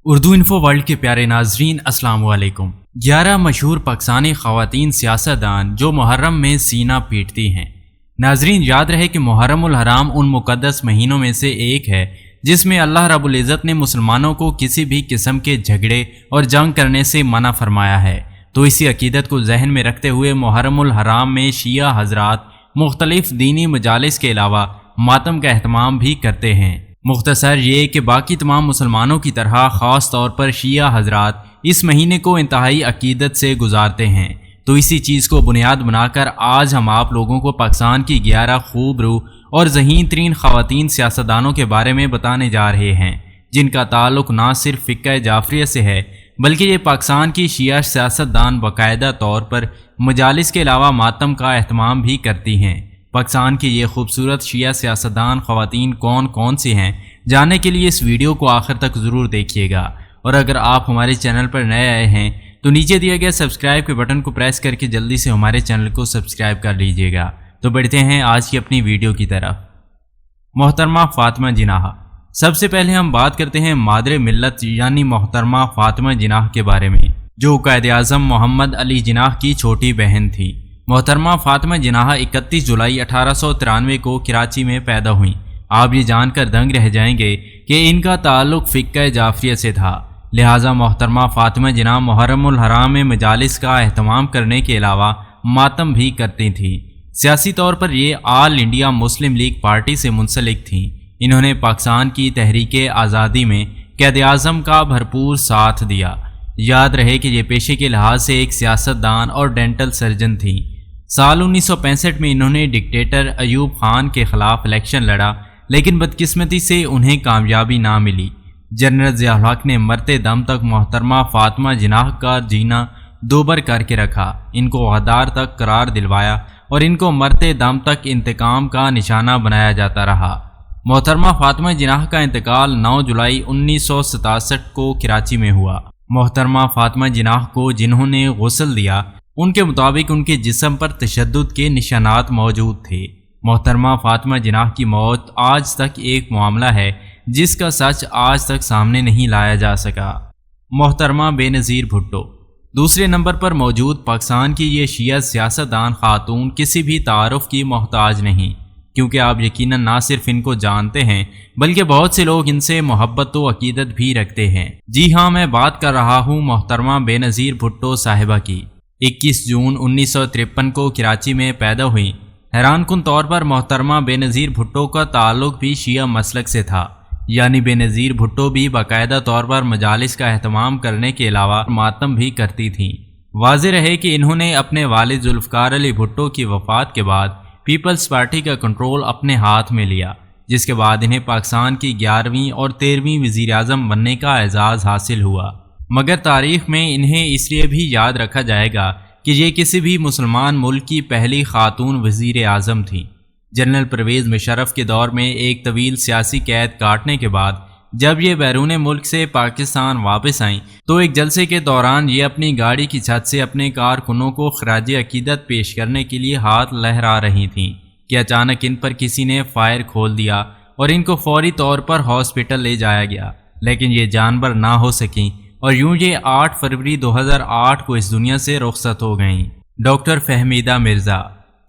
Urdu info world کے پیارے ناظرین السلام علیکم۔ 11 مشہور پاکستانی خواتین سیاستدان جو محرم میں سینہ پیٹتی ہیں۔ ناظرین یاد رہے کہ محرم الحرام ان مقدس مہینوں میں سے ایک ہے جس میں اللہ رب العزت نے مسلمانوں کو کسی بھی قسم کے جھگڑے اور جنگ کرنے سے منع فرمایا ہے، تو اسی عقیدت کو ذہن میں رکھتے ہوئے محرم الحرام میں شیعہ حضرات مختلف دینی مجالس کے علاوہ ماتم کا اہتمام بھی کرتے ہیں۔ مختصر یہ کہ باقی تمام مسلمانوں کی طرح خاص طور پر شیعہ حضرات اس مہینے کو انتہائی عقیدت سے گزارتے ہیں، تو اسی چیز کو بنیاد بنا کر آج ہم آپ لوگوں کو پاکستان کی 11 خوب روح اور ذہین ترین خواتین سیاستدانوں کے بارے میں بتانے جا رہے ہیں، جن کا تعلق نہ صرف فقہ جعفریہ سے ہے بلکہ یہ پاکستان کی شیعہ سیاستدان باقاعدہ طور پر مجالس کے علاوہ ماتم کا اہتمام بھی کرتی ہیں۔ پاکستان کی یہ خوبصورت شیعہ سیاستدان خواتین کون کون سی ہیں، جاننے کے لیے اس ویڈیو کو آخر تک ضرور دیکھیے گا، اور اگر آپ ہمارے چینل پر نئے آئے ہیں تو نیچے دیا گیا سبسکرائب کے بٹن کو پریس کر کے جلدی سے ہمارے چینل کو سبسکرائب کر لیجیے گا۔ تو بڑھتے ہیں آج کی اپنی ویڈیو کی طرف۔ محترمہ فاطمہ جناح۔ سب سے پہلے ہم بات کرتے ہیں مادر ملت یعنی محترمہ فاطمہ جناح کے بارے میں، جو قائد اعظم محمد علی جناح کی چھوٹی بہن تھی۔ محترمہ فاطمہ جناح 31 جولائی 1893 کو کراچی میں پیدا ہوئیں۔ آپ یہ جان کر دنگ رہ جائیں گے کہ ان کا تعلق فقہ جعفریہ سے تھا، لہٰذا محترمہ فاطمہ جناح محرم الحرام میں مجالس کا اہتمام کرنے کے علاوہ ماتم بھی کرتی تھیں۔ سیاسی طور پر یہ آل انڈیا مسلم لیگ پارٹی سے منسلک تھیں۔ انہوں نے پاکستان کی تحریک آزادی میں قائد اعظم کا بھرپور ساتھ دیا۔ یاد رہے کہ یہ پیشے کے لحاظ سے ایک سیاستدان اور ڈینٹل سرجن تھیں۔ سال 1965 میں انہوں نے ڈکٹیٹر ایوب خان کے خلاف الیکشن لڑا، لیکن بدقسمتی سے انہیں کامیابی نہ ملی۔ جنرل ضیاء الحق نے مرتے دم تک محترمہ فاطمہ جناح کا جینا دوبر کر کے رکھا، ان کو وفادار تک قرار دلوایا اور ان کو مرتے دم تک انتقام کا نشانہ بنایا جاتا رہا۔ محترمہ فاطمہ جناح کا انتقال 9 جولائی 1967 کو کراچی میں ہوا۔ محترمہ فاطمہ جناح کو جنہوں نے غسل دیا، ان کے مطابق ان کے جسم پر تشدد کے نشانات موجود تھے۔ محترمہ فاطمہ جناح کی موت آج تک ایک معاملہ ہے جس کا سچ آج تک سامنے نہیں لایا جا سکا۔ محترمہ بے نظیر بھٹو۔ دوسرے نمبر پر موجود پاکستان کی یہ شیعہ سیاستدان خاتون کسی بھی تعارف کی محتاج نہیں، کیونکہ آپ یقیناً نہ صرف ان کو جانتے ہیں بلکہ بہت سے لوگ ان سے محبت و عقیدت بھی رکھتے ہیں۔ جی ہاں، میں بات کر رہا ہوں محترمہ بے نظیر بھٹو صاحبہ کی۔ 21 جون 1953 کو کراچی میں پیدا ہوئی۔ حیران کن طور پر محترمہ بے نظیر بھٹو کا تعلق بھی شیعہ مسلک سے تھا، یعنی بے نظیر بھٹو بھی باقاعدہ طور پر مجالس کا اہتمام کرنے کے علاوہ ماتم بھی کرتی تھیں۔ واضح رہے کہ انہوں نے اپنے والد ذوالفقار علی بھٹو کی وفات کے بعد پیپلز پارٹی کا کنٹرول اپنے ہاتھ میں لیا، جس کے بعد انہیں پاکستان کی 11ویں اور 13ویں وزیر اعظم بننے کا اعزاز حاصل ہوا۔ مگر تاریخ میں انہیں اس لیے بھی یاد رکھا جائے گا کہ یہ کسی بھی مسلمان ملک کی پہلی خاتون وزیر اعظم تھیں۔ جنرل پرویز مشرف کے دور میں ایک طویل سیاسی قید کاٹنے کے بعد جب یہ بیرون ملک سے پاکستان واپس آئیں تو ایک جلسے کے دوران یہ اپنی گاڑی کی چھت سے اپنے کارکنوں کو خراج عقیدت پیش کرنے کے لیے ہاتھ لہرا رہی تھیں کہ اچانک ان پر کسی نے فائر کھول دیا اور ان کو فوری طور پر ہاسپٹل لے جایا گیا، لیکن یہ جانبر نہ ہو سکیں اور یوں یہ 8 فروری 2008 کو اس دنیا سے رخصت ہو گئیں۔ ڈاکٹر فہمیدہ مرزا۔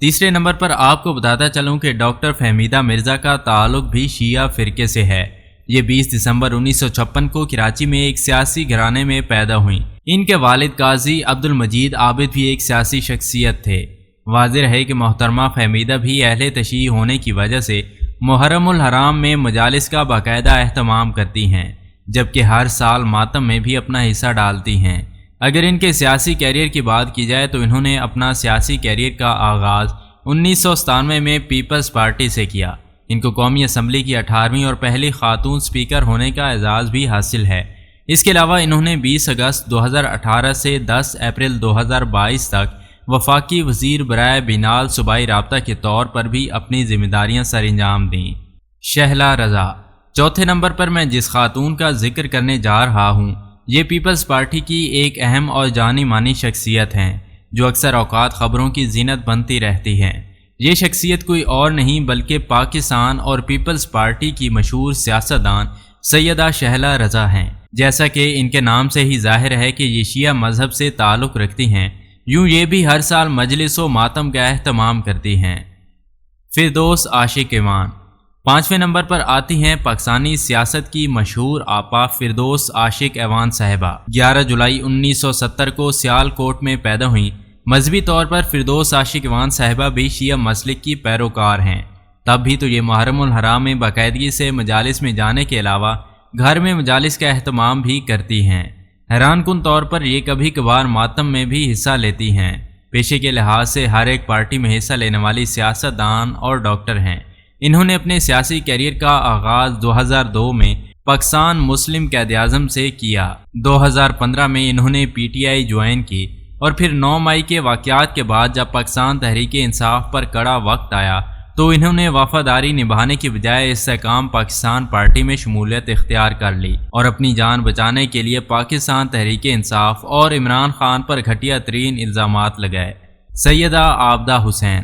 تیسرے نمبر پر آپ کو بتاتا چلوں کہ ڈاکٹر فہمیدہ مرزا کا تعلق بھی شیعہ فرقے سے ہے۔ یہ 20 دسمبر 1956 کو کراچی میں ایک سیاسی گھرانے میں پیدا ہوئیں۔ ان کے والد قاضی عبد المجید عابد بھی ایک سیاسی شخصیت تھے۔ واضح رہے کہ محترمہ فہمیدہ بھی اہل تشیع ہونے کی وجہ سے محرم الحرام میں مجالس کا باقاعدہ اہتمام کرتی ہیں، جبکہ ہر سال ماتم میں بھی اپنا حصہ ڈالتی ہیں۔ اگر ان کے سیاسی کیریئر کی بات کی جائے تو انہوں نے اپنا سیاسی کیریئر کا آغاز 1997 میں پیپلز پارٹی سے کیا۔ ان کو قومی اسمبلی کی 18ویں اور پہلی خاتون سپیکر ہونے کا اعزاز بھی حاصل ہے۔ اس کے علاوہ انہوں نے 20 اگست 2018 سے 10 اپریل 2022 تک وفاقی وزیر برائے بینال صوبائی رابطہ کے طور پر بھی اپنی ذمہ داریاں سر انجام دیں۔ شہلا رضا۔ چوتھے نمبر پر میں جس خاتون کا ذکر کرنے جا رہا ہوں یہ پیپلز پارٹی کی ایک اہم اور جانی مانی شخصیت ہیں، جو اکثر اوقات خبروں کی زینت بنتی رہتی ہیں۔ یہ شخصیت کوئی اور نہیں بلکہ پاکستان اور پیپلز پارٹی کی مشہور سیاستدان سیدہ شہلا رضا ہیں۔ جیسا کہ ان کے نام سے ہی ظاہر ہے کہ یہ شیعہ مذہب سے تعلق رکھتی ہیں، یوں یہ بھی ہر سال مجلس و ماتم کا اہتمام کرتی ہیں۔ فردوس عاشق ایوان 5ویں نمبر پر آتی ہیں پاکستانی سیاست کی مشہور آپا فردوس عاشق ایوان صاحبہ۔ 11 جولائی 1970 کو سیال کوٹ میں پیدا ہوئیں۔ مذہبی طور پر فردوس عاشق ایوان صاحبہ بھی شیعہ مسلک کی پیروکار ہیں، تب بھی تو یہ محرم الحرام میں باقاعدگی سے مجالس میں جانے کے علاوہ گھر میں مجالس کا اہتمام بھی کرتی ہیں۔ حیران کن طور پر یہ کبھی کبھار ماتم میں بھی حصہ لیتی ہیں۔ پیشے کے لحاظ سے ہر ایک پارٹی میں حصہ لینے والی سیاست دان اور ڈاکٹر ہیں۔ انہوں نے اپنے سیاسی کیریئر کا آغاز 2002 میں پاکستان مسلم قائد اعظم سے کیا۔ 2015 میں انہوں نے پی ٹی آئی جوائن کی اور پھر 9 مئی کے واقعات کے بعد جب پاکستان تحریک انصاف پر کڑا وقت آیا تو انہوں نے وفاداری نبھانے کی بجائے استحکام پاکستان پارٹی میں شمولیت اختیار کر لی اور اپنی جان بچانے کے لیے پاکستان تحریک انصاف اور عمران خان پر گھٹیا ترین الزامات لگائے۔ سیدہ عابدہ حسین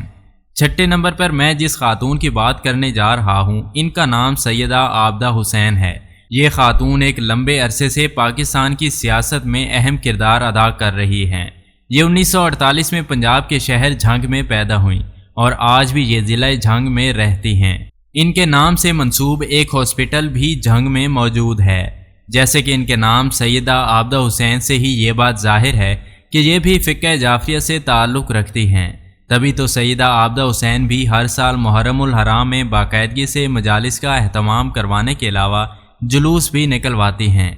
6 نمبر پر میں جس خاتون کی بات کرنے جا رہا ہوں ان کا نام سیدہ عابدہ حسین ہے۔ یہ خاتون ایک لمبے عرصے سے پاکستان کی سیاست میں اہم کردار ادا کر رہی ہیں۔ یہ 1948 میں پنجاب کے شہر جھنگ میں پیدا ہوئیں اور آج بھی یہ ضلع جھنگ میں رہتی ہیں۔ ان کے نام سے منسوب ایک ہاسپٹل بھی جھنگ میں موجود ہے۔ جیسے کہ ان کے نام سیدہ عابدہ حسین سے ہی یہ بات ظاہر ہے کہ یہ بھی فقہ جعفریہ سے تعلق رکھتی ہیں، تبھی تو سیدہ عابدہ حسین بھی ہر سال محرم الحرام میں باقاعدگی سے مجالس کا اہتمام کروانے کے علاوہ جلوس بھی نکلواتی ہیں۔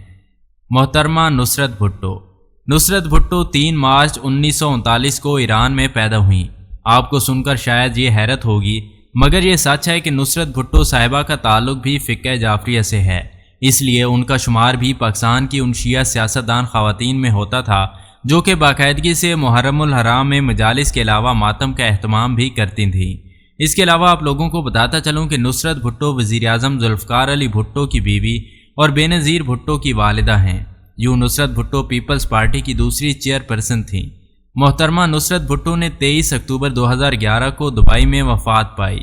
محترمہ نصرت بھٹو 3 مارچ 1939 کو ایران میں پیدا ہوئیں۔ آپ کو سن کر شاید یہ حیرت ہوگی، مگر یہ سچ ہے کہ نصرت بھٹو صاحبہ کا تعلق بھی فقہ جعفریہ سے ہے، اس لیے ان کا شمار بھی پاکستان کی ان شیعہ سیاستدان خواتین میں ہوتا تھا جو کہ باقاعدگی سے محرم الحرام میں مجالس کے علاوہ ماتم کا اہتمام بھی کرتی تھیں۔ اس کے علاوہ آپ لوگوں کو بتاتا چلوں کہ نصرت بھٹو وزیر اعظم ذوالفقار علی بھٹو کی بیوی اور بے نظیر بھٹو کی والدہ ہیں۔ یوں نصرت بھٹو پیپلز پارٹی کی دوسری چیئرپرسن تھیں۔ محترمہ نصرت بھٹو نے 23 اکتوبر 2011 کو دبئی میں وفات پائی۔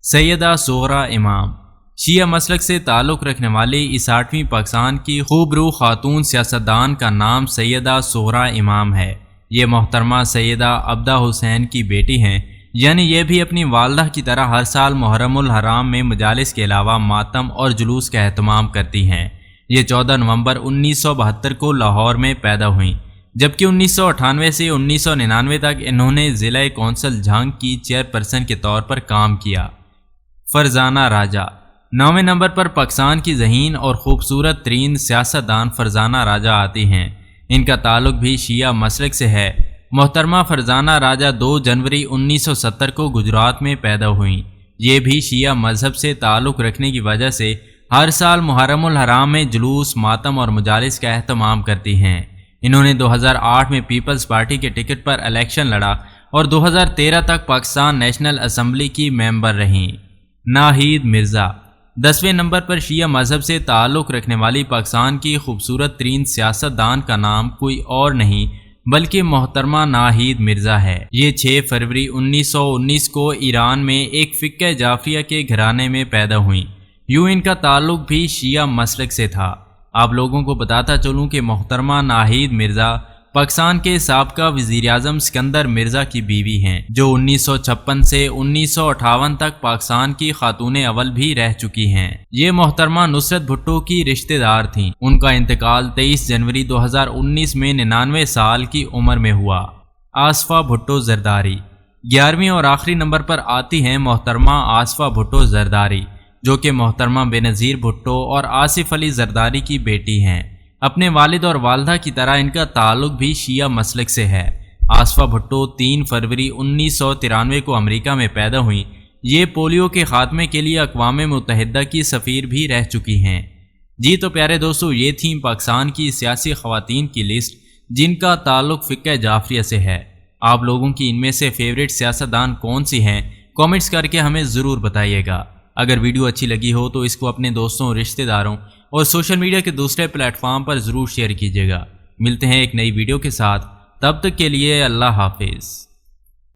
سیدہ صغرا امام شیعہ مسلک سے تعلق رکھنے والی اس 8ویں پاکستان کی خوبرو خاتون سیاستدان کا نام سیدہ صغرا امام ہے۔ یہ محترمہ سیدہ عابدہ حسین کی بیٹی ہیں، یعنی یہ بھی اپنی والدہ کی طرح ہر سال محرم الحرام میں مجالس کے علاوہ ماتم اور جلوس کا اہتمام کرتی ہیں۔ یہ 14 نومبر 1972 کو لاہور میں پیدا ہوئیں، جبکہ 1998 سے 1999 تک انہوں نے ضلع کونسل جھنگ کی چیئرپرسن کے طور پر کام کیا۔ فرزانہ راجہ 9ویں نمبر پر پاکستان کی ذہین اور خوبصورت ترین سیاستدان فرزانہ راجہ آتی ہیں۔ ان کا تعلق بھی شیعہ مسلک سے ہے۔ محترمہ فرزانہ راجہ 2 جنوری 1970 کو گجرات میں پیدا ہوئیں۔ یہ بھی شیعہ مذہب سے تعلق رکھنے کی وجہ سے ہر سال محرم الحرام میں جلوس، ماتم اور مجالس کا اہتمام کرتی ہیں۔ انہوں نے 2008 میں پیپلز پارٹی کے ٹکٹ پر الیکشن لڑا اور 2013 تک پاکستان نیشنل اسمبلی کی ممبر رہیں۔ ناہید مرزا 10ویں نمبر پر شیعہ مذہب سے تعلق رکھنے والی پاکستان کی خوبصورت ترین سیاستدان کا نام کوئی اور نہیں بلکہ محترمہ ناہید مرزا ہے۔ یہ 6 فروری 1919 کو ایران میں ایک فقہ جعفریہ کے گھرانے میں پیدا ہوئیں۔ یوں ان کا تعلق بھی شیعہ مسلک سے تھا۔ آپ لوگوں کو بتاتا چلوں کہ محترمہ ناہید مرزا پاکستان کے سابقہ وزیر اعظم سکندر مرزا کی بیوی ہیں، جو 1956 سے 1958 تک پاکستان کی خاتون اول بھی رہ چکی ہیں۔ یہ محترمہ نصرت بھٹو کی رشتہ دار تھیں۔ ان کا انتقال 23 جنوری 2019 میں 99 سال کی عمر میں ہوا۔ آصفہ بھٹو زرداری 11ویں اور آخری نمبر پر آتی ہیں محترمہ آصفہ بھٹو زرداری، جو کہ محترمہ بے نظیر بھٹو اور آصف علی زرداری کی بیٹی ہیں۔ اپنے والد اور والدہ کی طرح ان کا تعلق بھی شیعہ مسلک سے ہے۔ آصفہ بھٹو 3 فروری 1993 کو امریکہ میں پیدا ہوئیں۔ یہ پولیو کے خاتمے کے لیے اقوام متحدہ کی سفیر بھی رہ چکی ہیں۔ جی تو پیارے دوستو، یہ تھیں پاکستان کی سیاسی خواتین کی لسٹ جن کا تعلق فقہ جعفریہ سے ہے۔ آپ لوگوں کی ان میں سے فیوریٹ سیاستدان کون سی ہیں، کامنٹس کر کے ہمیں ضرور بتائیے گا۔ اگر ویڈیو اچھی لگی ہو تو اس کو اپنے دوستوں، رشتہ داروں اور سوشل میڈیا کے دوسرے پلیٹ فارم پر ضرور شیئر کیجیے گا۔ ملتے ہیں ایک نئی ویڈیو کے ساتھ، تب تک کے لیے اللہ حافظ۔